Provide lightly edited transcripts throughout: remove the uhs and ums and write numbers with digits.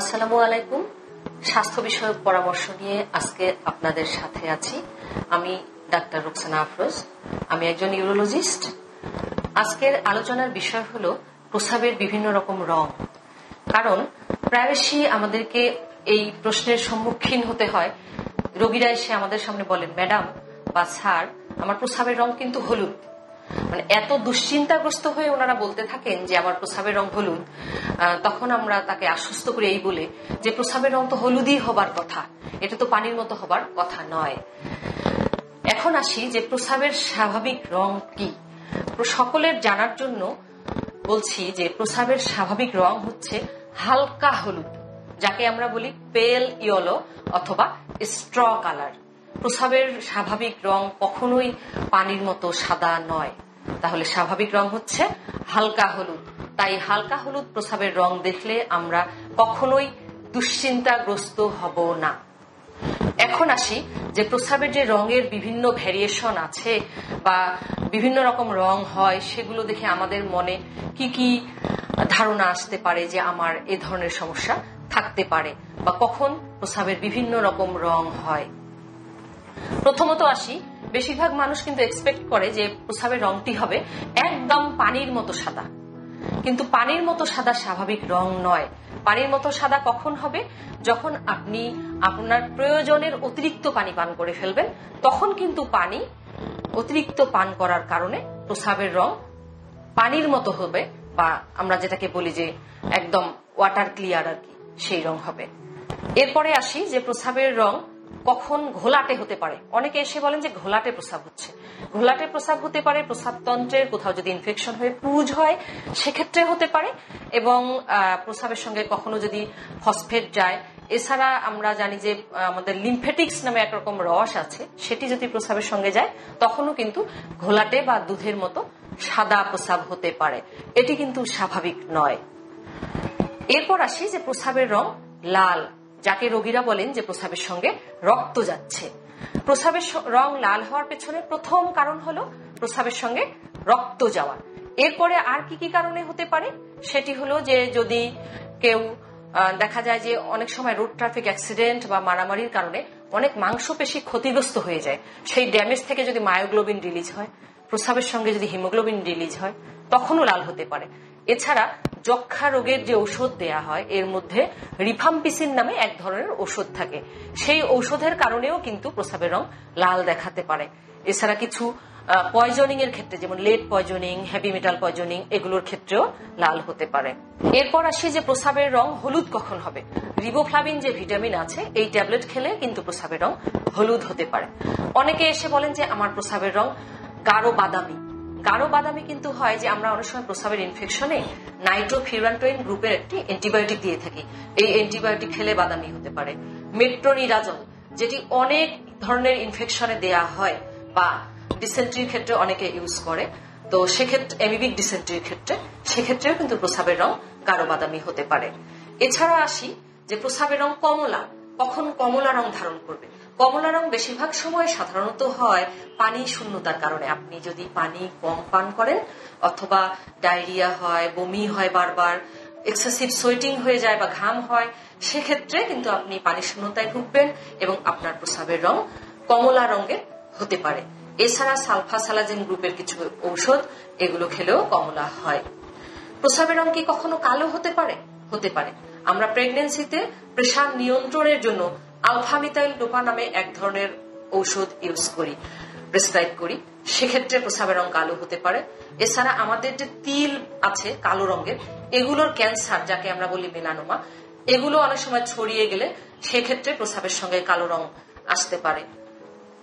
আসসালামু আলাইকুম। স্বাস্থ্য বিষয়ক পরামর্শ নিয়ে আজকে আপনাদের সাথে আছি আমি ডাক্তার রুকসানা আফরোজ। আমি একজন ইউরোলজিস্ট। আজকের আলোচনার বিষয় হলো প্রস্রাবের বিভিন্ন রকম রং। কারণ প্রায়শই আমাদেরকে এই প্রশ্নের সম্মুখীন হতে হয়। রোগীরা এসে আমাদের সামনে বলেন, ম্যাডাম বা স্যার, আমার প্রস্রাবের রং কিন্তু হলুদ। মানে এত দুশ্চিন্তাগ্রস্ত হয়ে ওনারা বলতে থাকেন যে আমার প্রস্রাবের রং হলুদ। তখন আমরা তাকে আশ্বস্ত করে এই বলে যে প্রস্রাবের রং তো হলুদই হবার কথা, এটা তো পানির মতো হবার কথা নয়। এখন আসি যে প্রস্রাবের স্বাভাবিক রং কি। সকলের জানার জন্য বলছি যে প্রস্রাবের স্বাভাবিক রং হচ্ছে হালকা হলুদ, যাকে আমরা বলি পেল ইয়েলো অথবা স্ট্র কালার। প্রস্রাবের স্বাভাবিক রং কখনোই পানির মতো সাদা নয়। তাহলে স্বাভাবিক রং হচ্ছে হালকা হলুদ। তাই হালকা হলুদ প্রস্রাবের রং দেখলে আমরা কখনোই দুশ্চিন্তাগ্রস্ত হব না। এখন আসি যে প্রস্রাবের যে রঙের বিভিন্ন ভ্যারিয়েশন আছে বা বিভিন্ন রকম রং হয়, সেগুলো দেখে আমাদের মনে কি কি ধারণা আসতে পারে যে আমার এ ধরনের সমস্যা থাকতে পারে বা কখন প্রস্রাবের বিভিন্ন রকম রং হয়। প্রথমত আসি, বেশিরভাগ মানুষ কিন্তু এক্সপেক্ট করে যে প্রস্রাবের রংটি হবে একদম পানির মতো সাদা, কিন্তু পানির মতো সাদা স্বাভাবিক রং নয়। পানির মতো সাদা কখন হবে? যখন আপনি আপনার প্রয়োজনের অতিরিক্ত পানি পান করে ফেলবেন, তখন কিন্তু পানি অতিরিক্ত পান করার কারণে প্রস্রাবের রং পানির মতো হবে, বা আমরা যেটাকে বলি যে একদম ওয়াটার ক্লিয়ার আর কি, সেই রং হবে। এরপরে আসি যে প্রস্রাবের রং কখন ঘোলাটে হতে পারে। অনেকে এসে বলেন যে ঘোলাটে প্রস্রাব হচ্ছে। ঘোলাটে প্রস্রাব হতে পারে প্রস্রাবতন্ত্রের কোথাও যদি ইনফেকশন হয়ে পুজ হয়, সেক্ষেত্রে হতে পারে, এবং প্রস্রাবের সঙ্গে কখনো যদি ফসফেট যায়। এছাড়া আমরা জানি যে আমাদের লিম্ফেটিক্স নামে একরকম রস আছে, সেটি যদি প্রস্রাবের সঙ্গে যায় তখনও কিন্তু ঘোলাটে বা দুধের মতো সাদা প্রস্রাব হতে পারে। এটি কিন্তু স্বাভাবিক নয়। এরপর আসি যে প্রস্রাবের রং লাল, যাকে রোগীরা বলেন যে প্রস্রাবের সঙ্গে রক্ত যাচ্ছে। প্রস্রাবের রং লাল হওয়ার পেছনে প্রথম কারণ হলো প্রস্রাবের সঙ্গে রক্ত যাওয়া। এরপরে আর কি কি কারণে হতে পারে সেটি হলো যে যদি কেউ দেখা যায় যে অনেক সময় রোড ট্রাফিক অ্যাক্সিডেন্ট বা মারামারির কারণে অনেক মাংসপেশি ক্ষতিগ্রস্ত হয়ে যায়, সেই ড্যামেজ থেকে যদি মায়োগ্লোবিন রিলিজ হয়, প্রস্রাবের সঙ্গে যদি হিমোগ্লোবিন রিলিজ হয়, তখনও লাল হতে পারে। এছাড়া যক্ষা রোগের যে ঔষধ দেয়া হয়, এর মধ্যে রিফাম্পিসিন নামে এক ধরনের ঔষধ থাকে, সেই ঔষধের কারণেও কিন্তু প্রস্রাবের রং লাল দেখাতে পারে। এছাড়া কিছু পয়জনিং এর ক্ষেত্রে, যেমন lead poisoning, heavy metal poisoning, এগুলোর ক্ষেত্রেও লাল হতে পারে। এরপর আসি যে প্রস্রাবের রং হলুদ কখন হবে। রিবোফ্লাভিন যে ভিটামিন আছে, এই ট্যাবলেট খেলে কিন্তু প্রস্রাবের রং হলুদ হতে পারে। অনেকে এসে বলেন যে আমার প্রস্রাবের রং গাঢ় বাদামি। গাঢ় বাদামি কিন্তু হয় যে আমরা অনেক সময় প্রস্রাবের ইনফেকশনে নাইট্রোফিউরান্টোইন গ্রুপের একটি অ্যান্টিবায়োটিক দিয়ে থাকি, এই অ্যান্টিবায়োটিক খেলে বাদামি হতে পারে। মেট্রোনিরাজল, যেটি অনেক ধরনের ইনফেকশনে দেয়া হয় বা ডিসেন্ট্রির ক্ষেত্রে অনেকে ইউজ করে, তো সেক্ষেত্রে এমিবিক ডিসেন্ট্রির ক্ষেত্রে, সেক্ষেত্রেও কিন্তু প্রস্রাবের রং গাঢ় বাদামি হতে পারে। এছাড়া আসি যে প্রস্রাবের রং কমলা। কখন কমলা রং ধারণ করবে? কমলা রং বেশিরভাগ সময় সাধারণত হয় পানি শূন্যতার কারণে। আপনি যদি পানি কম পান করেন অথবা ডায়রিয়া হয়, বমি হয়, বারবার এক্সেসিভ সোয়েটিং হয়ে যায় বা ঘাম হয়, সেক্ষেত্রে কিন্তু আপনি পানি শূন্যতায় ভুগবেন এবং আপনার প্রস্রাবের রং কমলা রঙের হতে পারে। এছাড়া সালফাসালাজিন গ্রুপের কিছু ঔষধ, এগুলো খেলেও কমলা হয়। প্রস্রাবের রং কি কখনো কালো হতে পারে? হতে পারে। আমরা প্রেগন্যান্সিতে প্রেসার নিয়ন্ত্রণের জন্য আলফামিথাইল ডোপা নামে এক ধরনের ঔষধ ইউজ করি, প্রেসক্রাইব করি, সেক্ষেত্রে প্রস্রাবের রং কালো হতে পারে। এছাড়া আমাদের যে তিল আছে কালো রঙের, এগুলোর ক্যান্সার, যাকে আমরা বলি মেলানোমা, এগুলো অনেক সময় ছড়িয়ে গেলে সেক্ষেত্রে প্রস্রাবের সঙ্গে কালো রং আসতে পারে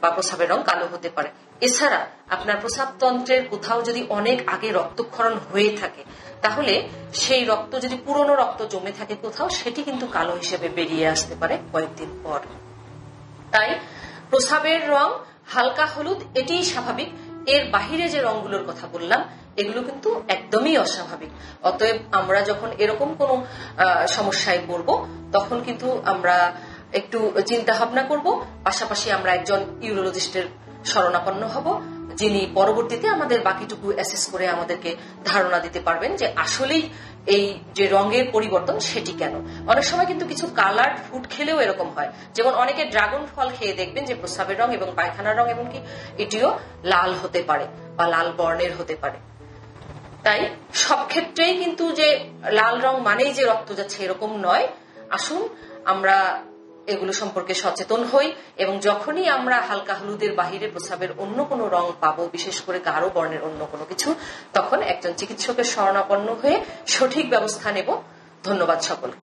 বা প্রস্রাবের রং কালো হতে পারে। এছাড়া আপনার প্রস্রাবতন্ত্রের কোথাও যদি অনেক আগে রক্তক্ষরণ হয়ে থাকে, তাহলে সেই রক্ত যদি পুরনো রক্ত জমে থাকে কোথাও, সেটি কিন্তু কালো হিসেবে বেরিয়ে আসতে পারে কয়েকদিন পর। তাই প্রস্রাবের রং হালকা হলুদ, এটিই স্বাভাবিক। এর বাহিরে যে রংগুলোর কথা বললাম, এগুলো কিন্তু একদমই অস্বাভাবিক। অতএব আমরা যখন এরকম কোনো সমস্যায় পড়ব, তখন কিন্তু আমরা একটু চিন্তা ভাবনা করব, পাশাপাশি আমরা একজন ইউরোলজিস্টের শরণাপন্ন হব, যিনি পরবর্তীতে আমাদের বাকিটুকু অ্যাসেস করে আমাদেরকে ধারণা দিতে পারবেন যে আসলেই এই যে রঙের পরিবর্তন সেটি কেন। অনেক সময় কিন্তু কিছু কালার ফুড খেলেও এরকম হয়, যেমন অনেকে ড্রাগন ফল খেয়ে দেখবেন যে প্রস্রাবের রং এবং পায়খানার রং এমনকি এটিও লাল হতে পারে বা লাল বর্ণের হতে পারে। তাই সব ক্ষেত্রেই কিন্তু যে লাল রং মানেই যে রক্ত যাচ্ছে এরকম নয়। আসুন আমরা এগুলো সম্পর্কে সচেতন হই এবং যখনই আমরা হালকা হলুদের বাহিরে প্রস্রাবের অন্য কোনো রং পাবো, বিশেষ করে গাঢ় বর্ণের অন্য কোনো কিছু, তখন একজন চিকিৎসকের শরণাপন্ন হয়ে সঠিক ব্যবস্থা নেব। ধন্যবাদ সকলকে।